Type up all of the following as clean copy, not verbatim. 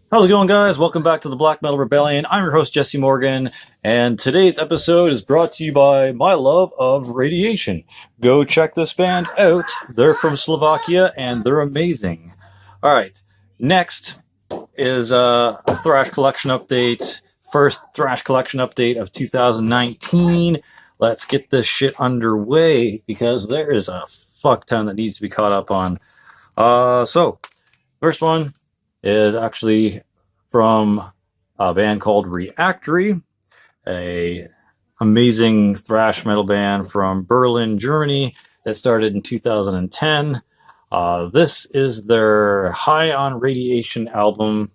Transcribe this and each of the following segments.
How's it going, guys? Welcome back to the Black Metal Rebellion. I'm your host, Jesse Morgan, and today's episode is brought to you by my love of Radiation. Go check this band out. They're from Slovakia, and they're amazing. All right, next is a Thrash collection update. First Thrash collection update of 2019. Let's get this shit underway, because there is a fuck ton that needs to be caught up on. So, first one is actually from a band called Reactory, a amazing thrash metal band from Berlin, Germany that started in 2010. This is their High on Radiation album.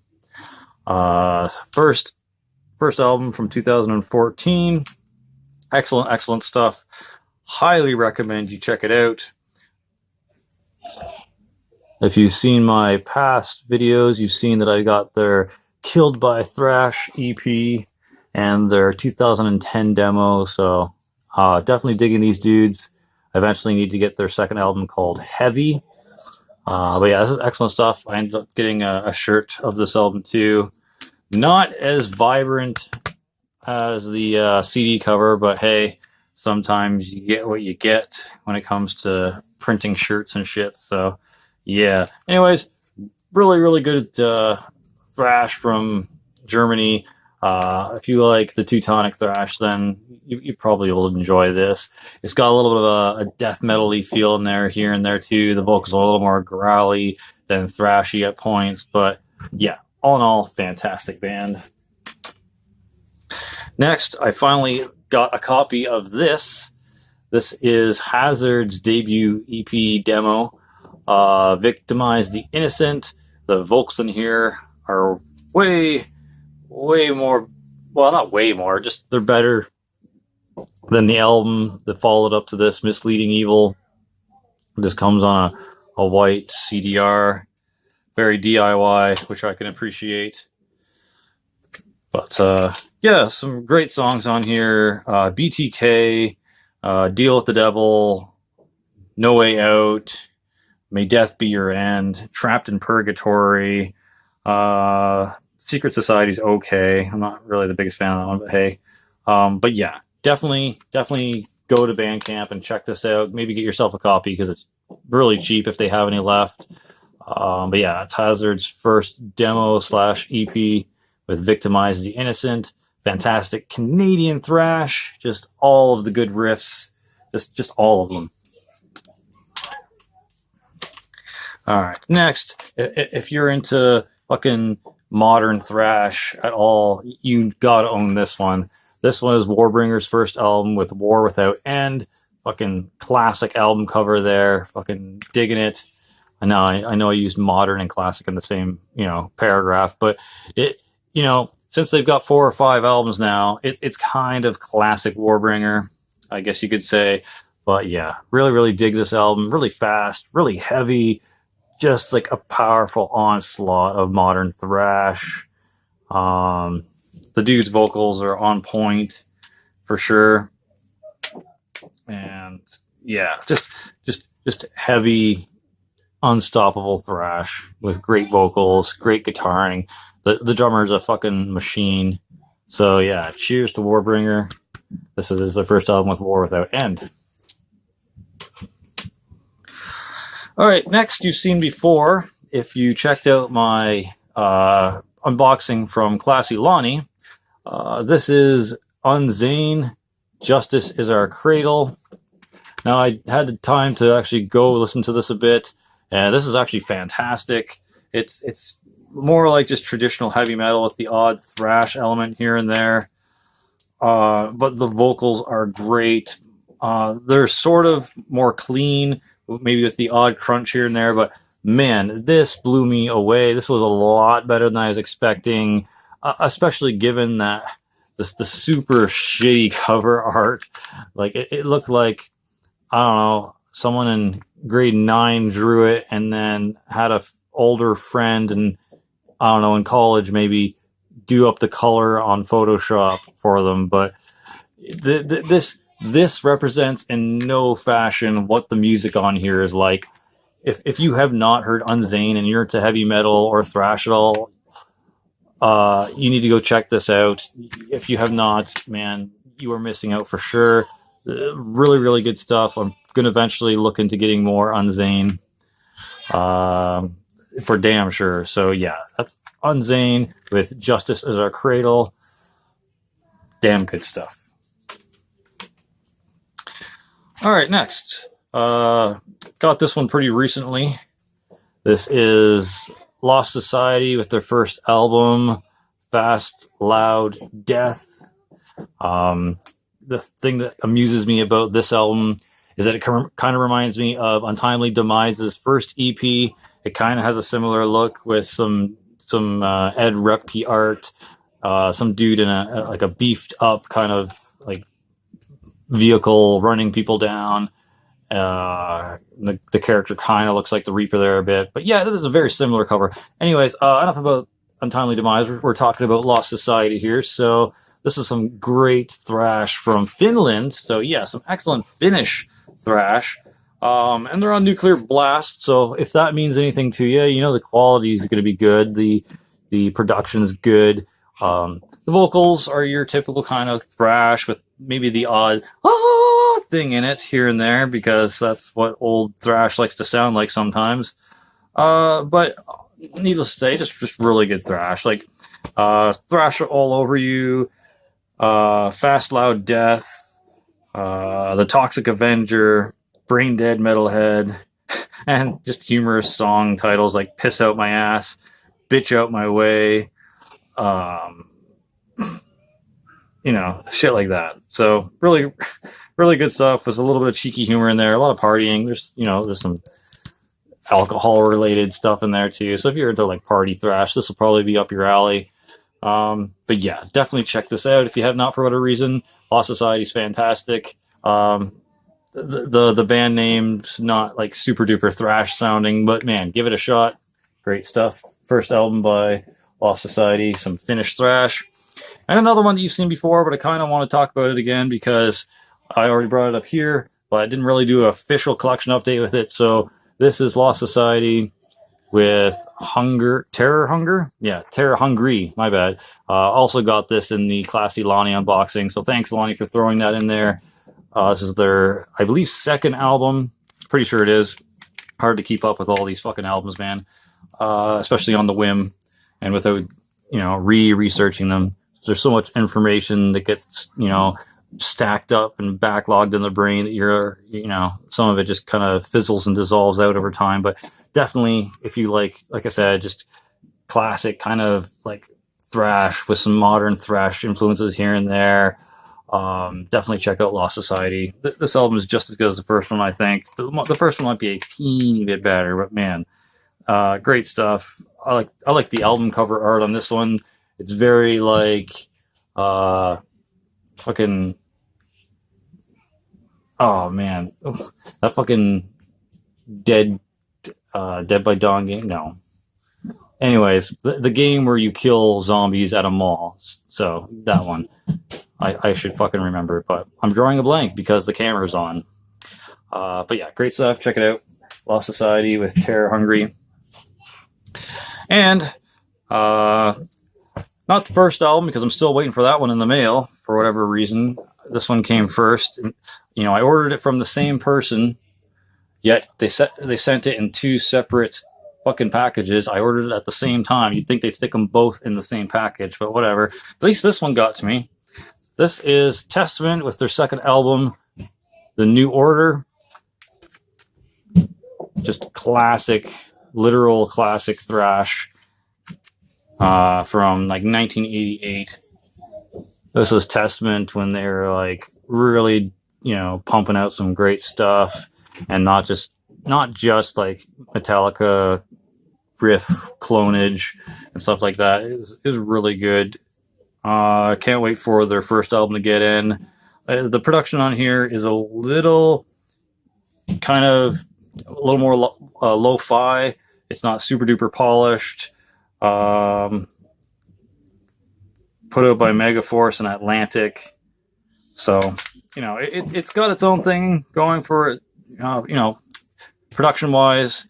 First album from 2014. Excellent stuff. Highly recommend you check it out. If you've seen my past videos, you've seen that I got their Killed by Thrash EP and their 2010 demo, so definitely digging these dudes. I eventually need to get their second album called Heavy. But yeah, this is excellent stuff. I ended up getting a shirt of this album too. Not as vibrant as the CD cover, but hey, sometimes you get what you get when it comes to printing shirts and shit, so yeah. Anyways, really good thrash from Germany. If you like the Teutonic thrash, then you probably will enjoy this. It's got a little bit of a death metal-y feel in there, here and there too. The vocals are a little more growly than thrashy at points, but yeah, all in all, fantastic band. Next, I finally got a copy of this. This is Hazard's debut EP demo. Victimize the Innocent. The vocals in here are way more, well, not way more, just they're better than the album that followed up to this, Misleading Evil. This comes on a white CDR, very DIY, which I can appreciate. But yeah, some great songs on here. BTK, Deal with the Devil, No Way Out, May Death Be Your End, Trapped in Purgatory, Secret Society's okay. I'm not really the biggest fan of that one, but hey. But yeah, definitely go to Bandcamp and check this out. Maybe get yourself a copy because it's really cheap if they have any left. But yeah, it's Hazard's first demo / EP with Victimize the Innocent. Fantastic Canadian thrash. Just all of the good riffs. Just all of them. All right, next, if you're into fucking modern thrash at all, you gotta own this one. This one is Warbringer's first album with War Without End. Fucking classic album cover there. Fucking digging it. I know I used modern and classic in the same, paragraph, but it, since they've got 4 or 5 albums now, it's kind of classic Warbringer, I guess you could say. But yeah, really dig this album. Really fast, really heavy. Just like a powerful onslaught of modern thrash. The dude's vocals are on point for sure, and yeah, just heavy, unstoppable thrash with great vocals, great guitaring. The drummer's a fucking machine. So yeah, cheers to Warbringer. This is their first album with War Without End. All right, next you've seen before. If you checked out my unboxing from Classy Lonnie, this is Unzane, Justice is Our Cradle. Now, I had the time to actually go listen to this a bit, and this is actually fantastic. It's more like just traditional heavy metal with the odd thrash element here and there, but the vocals are great. They're sort of more clean, maybe with the odd crunch here and there, but man, this blew me away. This was a lot better than I was expecting, especially given that the super shitty cover art. Like it looked like, I don't know, someone in grade 9 drew it and then had a older friend, and I don't know, in college maybe do up the color on Photoshop for them. But this represents in no fashion what the music on here is like. if you have not heard Unzane and you're into heavy metal or thrash at all, you need to go check this out. If you have not, man, you are missing out for sure. Really, really good stuff. I'm going to eventually look into getting more Unzane, for damn sure. So yeah, that's Unzane with Justice as Our Cradle. Damn good stuff. All right, next. Got this one pretty recently. This is Lost Society with their first album, Fast, Loud, Death. The thing that amuses me about this album is that it kind of reminds me of Untimely Demise's first EP. It kind of has a similar look with some Ed Repke art, some dude in a beefed up kind of like vehicle running people down. The character kind of looks like the Reaper there a bit, but yeah, this is a very similar cover. Anyways, enough about Untimely Demise. We're talking about Lost Society here. So this is some great thrash from Finland. So yeah, some excellent Finnish thrash. And they're on Nuclear Blast. So if that means anything to you, you know the quality is going to be good. The production's good. The vocals are your typical kind of thrash with maybe the odd thing in it here and there, because that's what old thrash likes to sound like sometimes. But needless to say, just really good thrash. Like thrash all over you, Fast, Loud, Death, The Toxic Avenger, Brain Dead Metalhead, and just humorous song titles like Piss Out My Ass, Bitch Out My Way, you know, shit like that. So really, really good stuff. There's a little bit of cheeky humor in there, a lot of partying. There's some alcohol related stuff in there too. So if you're into like party thrash, this will probably be up your alley. But yeah, definitely check this out if you have not for whatever reason. Lost Society is fantastic. The band name's not like super duper thrash sounding, but man, give it a shot. Great stuff. First album by Lost Society, some Finnish thrash. And another one that you've seen before, but I kind of want to talk about it again because I already brought it up here, but I didn't really do an official collection update with it. So this is Lost Society with Terror Hungry, my bad. Also got this in the Classy Lonnie unboxing, so thanks Lonnie for throwing that in there. This is their, I believe, second album. Pretty sure it is. Hard to keep up with all these fucking albums, man. Especially on the whim and without, researching them. There's so much information that gets, stacked up and backlogged in the brain that some of it just kind of fizzles and dissolves out over time. But definitely, if you like I said, just classic kind of like thrash with some modern thrash influences here and there, definitely check out Lost Society. This album is just as good as the first one, I think. The first one might be a teeny bit better, but man, great stuff. I like the album cover art on this one. It's very like fucking, oh man, that fucking Dead by Dawn game. No. Anyways, the game where you kill zombies at a mall. So that one, I should fucking remember it, but I'm drawing a blank because the camera's on. But yeah, great stuff. Check it out. Lost Society with Terror Hungry. And not the first album, because I'm still waiting for that one in the mail for whatever reason. This one came first. And, I ordered it from the same person, yet they sent it in two separate fucking packages. I ordered it at the same time. You'd think they'd stick them both in the same package, but whatever. At least this one got to me. This is Testament with their second album, The New Order. Just classic, literal classic thrash. From like 1988. This was Testament when they were like really, pumping out some great stuff, and not just like Metallica riff clonage and stuff like that. It was really good. Can't wait for their first album to get in. The production on here is a little more lo-fi. It's not super duper polished. Put out by Megaforce and Atlantic. So, it's got its own thing going for it, production wise.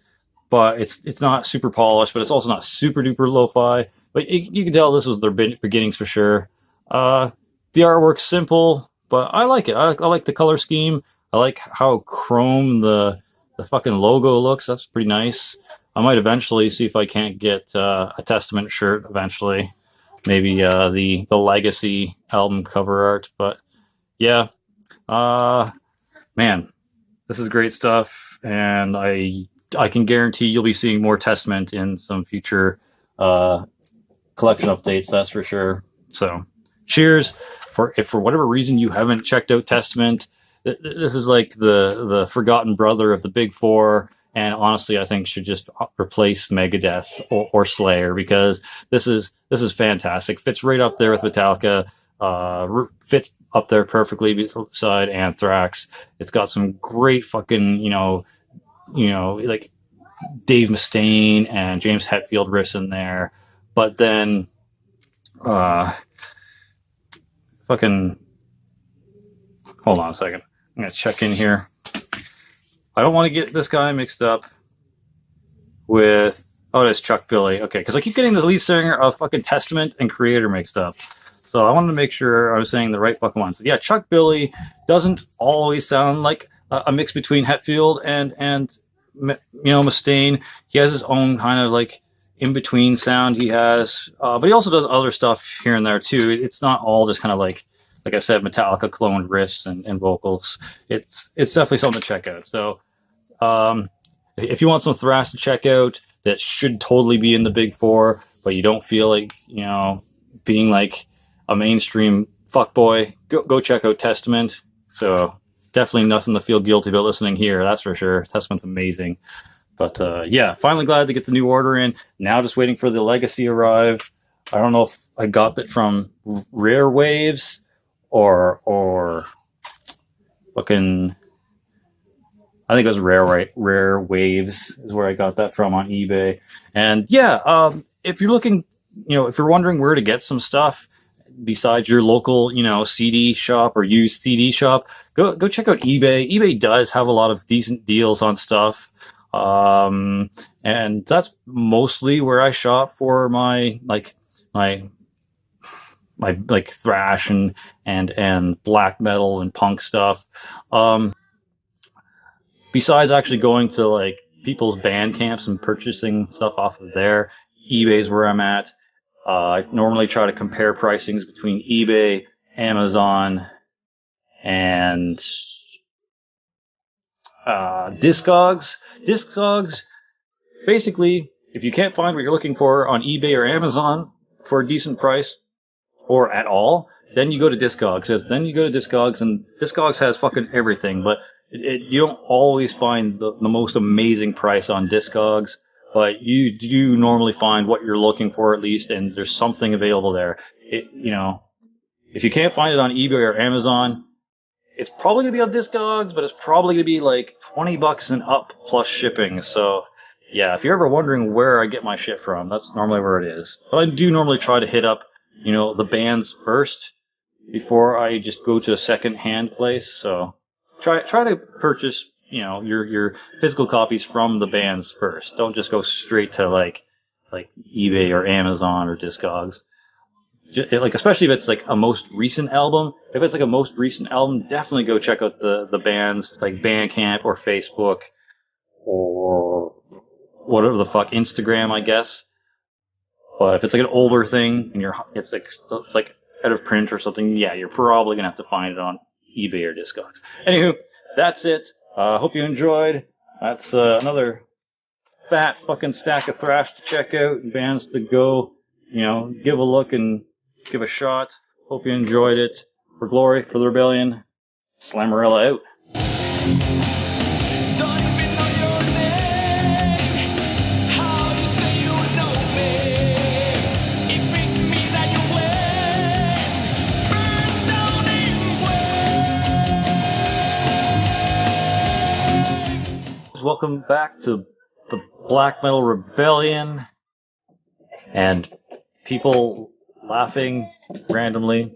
but it's not super polished, but it's also not super duper lo-fi. But you can tell this was their beginnings for sure. The artwork's simple, but I like it. I like the color scheme. I like how chrome the fucking logo looks. That's pretty nice. I might eventually see if I can't get a Testament shirt eventually. Maybe the Legacy album cover art. But yeah, man, this is great stuff, and I can guarantee you'll be seeing more Testament in some future collection updates. That's for sure. So, cheers! If for whatever reason you haven't checked out Testament, this is like the forgotten brother of the big four, and honestly, I think should just replace Megadeth or Slayer, because this is fantastic. Fits right up there with Metallica. Fits up there perfectly beside Anthrax. It's got some great fucking like Dave Mustaine and James Hetfield riffs in there, but then fucking hold on a second. I'm gonna check in here. I don't want to get this guy mixed up with it's Chuck Billy. Okay, because I keep getting the lead singer of fucking Testament and Creator mixed up. So I wanted to make sure I was saying the right fucking one. So yeah, Chuck Billy doesn't always sound like a mix between Hetfield and Mustaine. He has his own kind of like in between sound he has, but he also does other stuff here and there too. It's not all just kind of like I said, Metallica cloned riffs and vocals. It's definitely something to check out. So if you want some thrash to check out that should totally be in the big four, but you don't feel like being like a mainstream fuckboy, go check out Testament. So definitely nothing to feel guilty about listening here, that's for sure. Testament's amazing. But yeah, finally glad to get the new order in. Now just waiting for the Legacy arrive. I don't know if I got it from Rare Waves or fucking, I think it was Rare Waves is where I got that from on eBay. And yeah, if you're looking, if you're wondering where to get some stuff besides your local, CD shop or used CD shop, go check out eBay. eBay does have a lot of decent deals on stuff. And that's mostly where I shop for my thrash and black metal and punk stuff. Besides actually going to like people's band camps and purchasing stuff off of there, eBay's where I'm at. I normally try to compare pricings between eBay, Amazon, and Discogs. Discogs, basically, if you can't find what you're looking for on eBay or Amazon for a decent price, or at all, then you go to Discogs. And Discogs has fucking everything, but you don't always find the most amazing price on Discogs, but you do normally find what you're looking for at least, and there's something available there. If you can't find it on eBay or Amazon, it's probably going to be on Discogs, but it's probably going to be like $20 and up plus shipping. So yeah, if you're ever wondering where I get my shit from, that's normally where it is. But I do normally try to hit up the bands first before I just go to a second-hand place. So try to purchase, your physical copies from the bands first. Don't just go straight to like eBay or Amazon or Discogs. Especially if it's like a most recent album. If it's like a most recent album, definitely go check out the bands like Bandcamp or Facebook or whatever the fuck, Instagram, I guess. But if it's like an older thing and it's like out of print or something, yeah, you're probably gonna have to find it on eBay or Discogs. Anywho, that's it. Hope you enjoyed. That's another fat fucking stack of thrash to check out and bands to go, give a look and give a shot. Hope you enjoyed it. For Glory, for the Rebellion, Slammerella out. Welcome back to the Black Metal Rebellion and people laughing randomly.